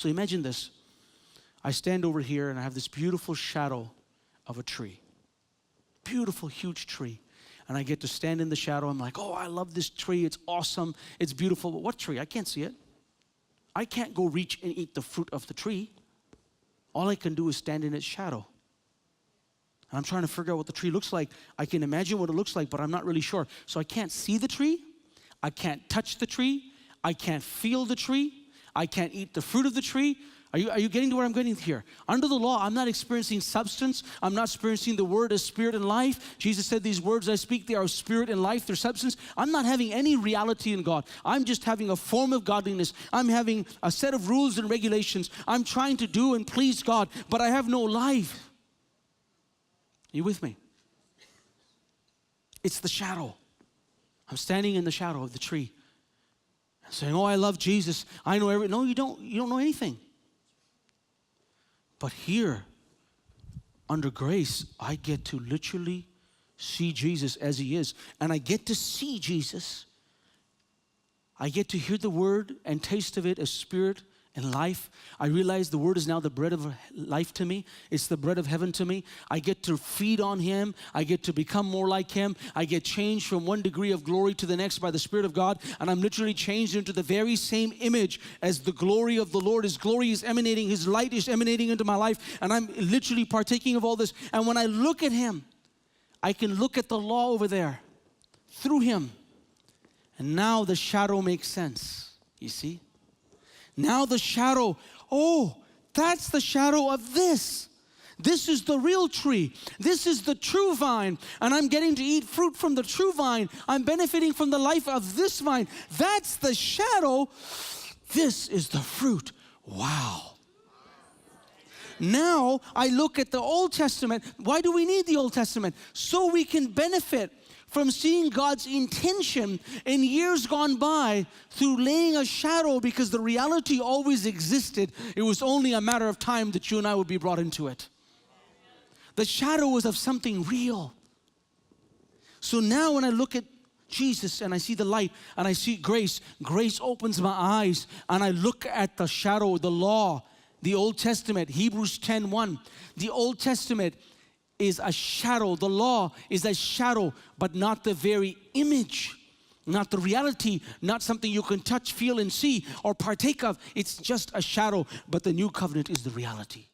So imagine this. I stand over here and I have this beautiful shadow of a tree. Beautiful, huge tree. And I get to stand in the shadow. I'm like, oh, I love this tree. It's awesome. It's beautiful. But what tree? I can't see it. I can't go reach and eat the fruit of the tree. All I can do is stand in its shadow. And I'm trying to figure out what the tree looks like. I can imagine what it looks like, but I'm not really sure. So I can't see the tree. I can't touch the tree. I can't feel the tree. I can't eat the fruit of the tree. Are you getting to where I'm getting here? Under the law, I'm not experiencing substance. I'm not experiencing the word as spirit and life. Jesus said, these words I speak, they are spirit and life, they're substance. I'm not having any reality in God. I'm just having a form of godliness. I'm having a set of rules and regulations. I'm trying to do and please God, but I have no life. Are you with me? It's the shadow. I'm standing in the shadow of the tree. Saying, oh, I love Jesus. I know everything. No, you don't. You don't know anything. But here, under grace, I get to literally see Jesus as he is. And I get to see Jesus. I get to hear the word and taste of it as spirit and life. I realize the word is now the bread of life to me. It's the bread of heaven to me. I get to feed on him. I get to become more like him. I get changed from one degree of glory to the next by the Spirit of God. And I'm literally changed into the very same image as the glory of the Lord. His glory is emanating. His light is emanating into my life. And I'm literally partaking of all this. And when I look at him, I can look at the law over there through him. And now the shadow makes sense. You see? Now the shadow, oh, that's the shadow of this. This is the real tree. This is the true vine. And I'm getting to eat fruit from the true vine. I'm benefiting from the life of this vine. That's the shadow. This is the fruit. Wow. Now I look at the Old Testament. Why do we need the Old Testament? So we can benefit from seeing God's intention in years gone by through laying a shadow, because the reality always existed. It was only a matter of time that you and I would be brought into it. The shadow was of something real. So now when I look at Jesus and I see the light and I see grace, grace opens my eyes and I look at the shadow, the law, the Old Testament, Hebrews 10:1. The Old Testament is a shadow. The law is a shadow, but not the very image, not the reality, not something you can touch, feel, and see or partake of. It's just a shadow, but the new covenant is the reality.